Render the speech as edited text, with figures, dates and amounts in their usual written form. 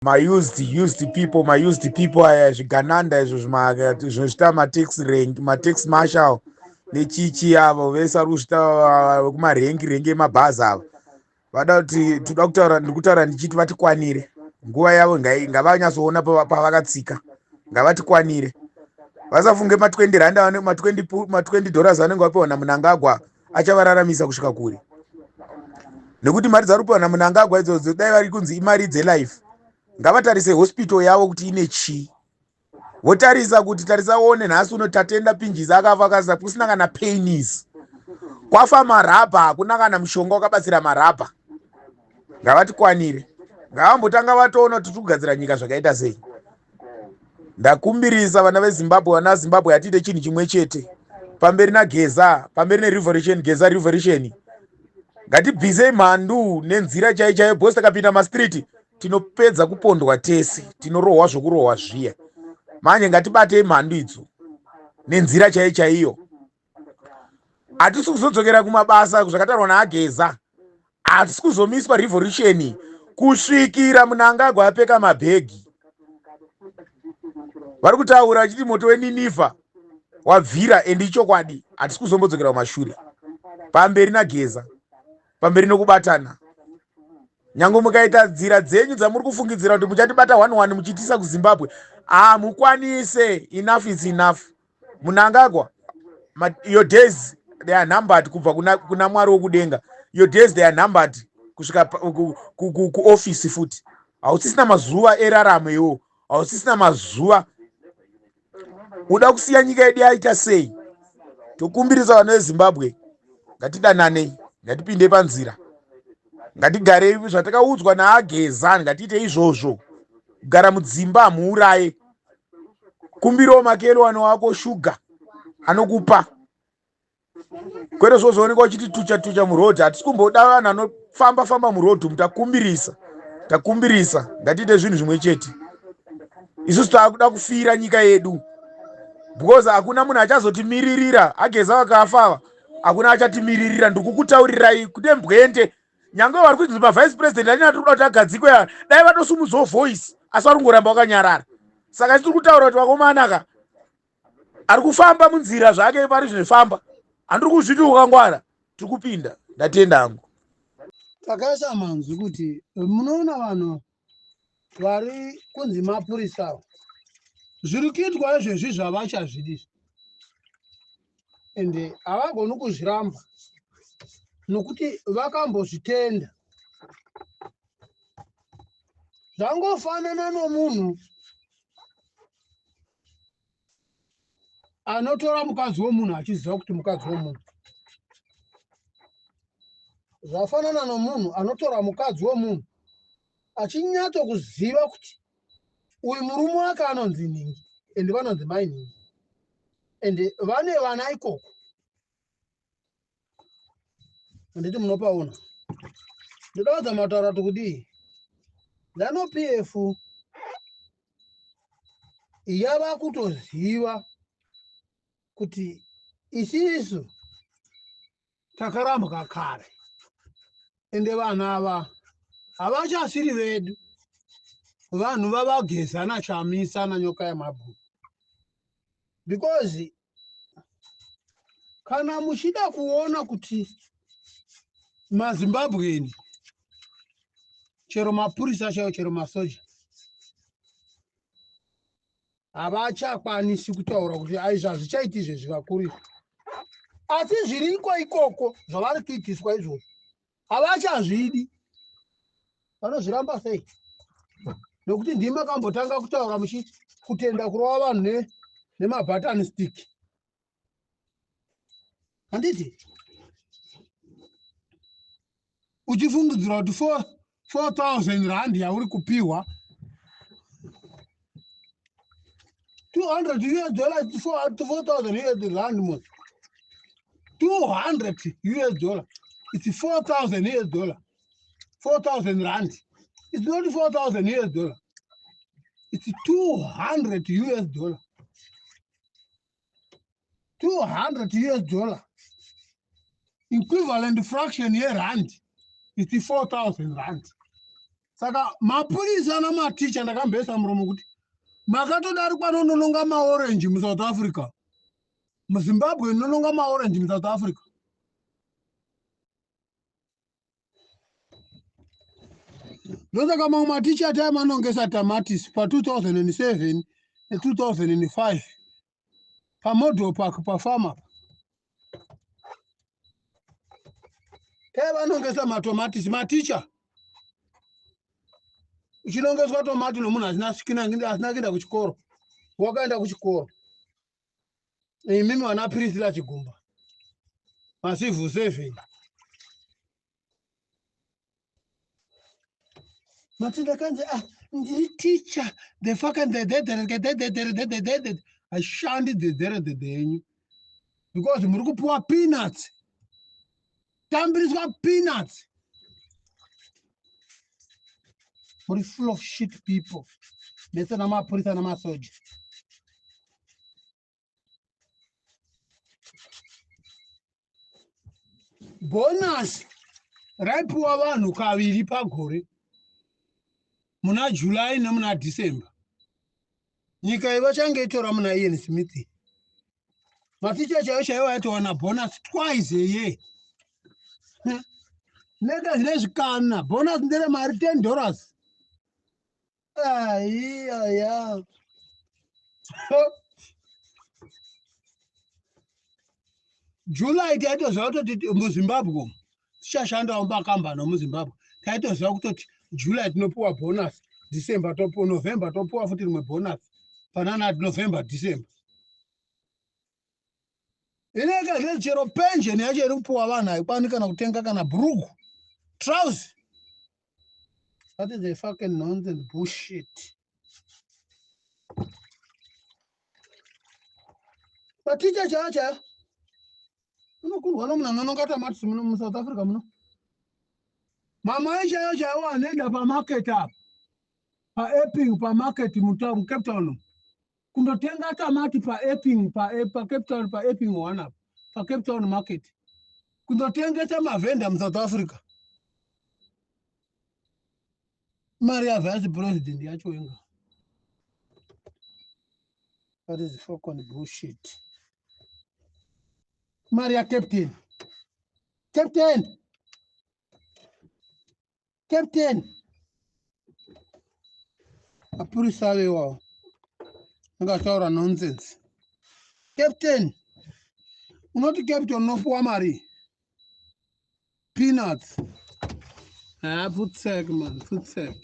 used people aya zvigananda izvo zvinoita mataxi marshal nechichi avo vese vari kuzvita vekumarengi emabhazi ava vada kuti toda kutaura ndiri kutaura ndichiti vatikwanire nguva yavo ngavanyatsoona pavakatsika ngavatikwanire vasafunge ma20 randa ma20 vanenge vapiwa naMnangagwa achavararamisa kusvika kure nekuti mari dzari kupiwa naMnangagwa idzodzo dai vari kunzi imari dzelife ngavatarise hospital yavo kuti ine chii votarisa kuti tarisaone nhasi uno tatenda pinjizi akafa kasina kusina kana painis kwafa marabha hakuna kana mushonga wakabatsira marabha ngavatikwanire ngavambotanga vatoona kuti tiri kugadzira nyika zvakaita sei ndakumbirisa vana vezimbabwe vana zimbabwe atiite chinhu chimwe chete pamberi nageza pamberi nerevolution geza revolution ngatibvisei mhandu nenzira chaiyo bhosi takapinda mastriti tinopedza kupondwa tese tinorohwa zvokurohwa zviya manje ngatibatei mhandu idzo nenzira chaiyo hatisi kuzodzokera kumabasa zvakatarwa naageza hatisi kuzomiswa revolution kusvikira Mnangagwa apfeka mabhegi vari kutaura vachiti moto weninifa wabvira endi ichokwadi hatisi kuzombodzokera kumashure pamberi nageza pamberi nokubatana nyange mukaita nzira dzenyu dzamuri kufungidzira kuti muchatibata 1-1 muchitisa kuZimbabwe mukwanise. Enough is enough. Mnangagwa, your days they are numbered kubva kuna Mwari wokudenga. Your days they are numbered kusvika kuoffice futi. Hausisina mazuva eraramo iwo. Hausisina mazuva. Uda kusiya nyika yedu yaita sei? Tokumbirisa vanhu veZimbabwe, ngatidananei, ngatipinde panzira. Ngatigarei zvatakaudzwa naageza, ngatiite izvozvo. Kugara mudzimba hamuuraye. Kumbirawo makerwani wako shuga anokupa. Kwete zvozooneka uchiti tucha murodhi. Hatisi kumboda vanhu vanofamba murodhi mutakumbirisa. Takumbirisa, ngatiite zvinhu zvimwe chete. Isusu taakuda kufira nyika yedu. Because hakuna munhu achazotimiririra. Ageza vakafa, hakuna achatimiririra. Ndikukutaurirai kuti mbwende. Nyange vari kuzi vice president handina tiri kuda kuti agadzikwe dai vatosumudzawo voice asi vari kungoramba vakanyarara. Saka tiri kutaura kuti vakomanaka ari kufamba munzira zvake pari zvinofamba. Handiri kuzviti ukangwara tiri kupinda. Ndatenda hangu. Takaisa manzwi kuti munoona vanhu vari kunzi mapurisa zviri kuitwa izvezvi zvavachazvidi ende havagoni kuzviramba nokuti vakambozvitenda. Zvangofanana nomunhu anotora mukadzi womunhu achiziva kuti mukadzi womunhu. Zvafanana nomunhu anotora mukadzi womunhu achinyatso kuziva kuti uyu murume wake anonzi Ningi ende vanonzi mai Ningi ende vane vana ikoko. Handiti munopaona. Ndodawadza mataura kuti Zanu PF yava kutoziva kuti isisu takarambwa kare ende vanhu ava havachasiri vedu. Vanhu vavagezana chamisa na nyoka yamabhu. Because kana muchida kuona kuti maZimbabweni chero mapurisa chaiwo chero masoja havachakwanisi kutaura kuti aizva zvichaiti izvezvi vakuru. Asi zviriko ikoko zvavari kuitiswa izvozvo havachazvidi. Vanozviramba sei? Nokuti ndima kambotanga kutaura muchiti kutenda kurova vanhu nemabhatani stick. Handiti uchifungidzira kuti 4,000 rand yauri kupiwa 200 US dollar to 4,000 US rand mo 200 US dollar it's 4,000 US dollar 4,000 rand. It's not 4,000 US dollar. It's 200 US dollar. 200 US dollar. Equivalent fraction year rand. It's 4,000 rand. Saka mapurisa namaticha ndakambesa muromo kuti makatodarikwa nonononga maorenji muSouth Africa. MuZimbabwe nononga maorenji muSouth Africa. Ndosaka mamwe maticha time anongesa tamatisi pa 2007 ne2005 pa Model Park pa farmer. Time anongesa matomatisi maticha. Uchinongeswa tomati nomunhu asina kuenda kuchikoro. Wakaenda kuchikoro. Imimi wana Priscilla Chigumba. Masivu 7. Matinda kanze ndiri teacher the fucking the I shandy the denyu because muri kupuwa peanuts. Tambiriswa peanuts. Muri full of shit people. Bese na mapurisa na masoja. Bonus raipuwa vanhu kaviri pagore. Muna July nemuna December. Nyika ivachange itora muna Ian Smith. Maticha chaiyo aitowana bonus twice a year. Nega zvinezvikana bonus ndere mari $10. Yeah. July taitoziva kutoti muZimbabwe tichashandawo pakambani muZimbabwe. Taitoziva kutoti July tinopuwa bonus, December topuwa, November topuwa futi rimwe bonus. Panana November, December. Ineka zvechero pension yacho iri kupuwa vanhu haikwani kana kutenga kana bhurugu, trousers. That is a fucking nonsense bullshit. Maticha chacha. Unokurwa nomuna nononga tamatisi muno muSouth Africa muno. Mama chaiyo anoenda pamarket apa. Pa Epping pa market mutown Cape Town. Kundotenga tamati pa Epping pa Cape Town pa Epping one up. Pa Cape Town market. Kundotengesa mavenda muSouth Africa. Maria Vice President yacho inga. That is fucking bullshit. Maria Captain. Apurisa wewa. Ngataura nonsense. Captain. Unoti captain nopuwa mari. Peanuts. Food sack man, food sack.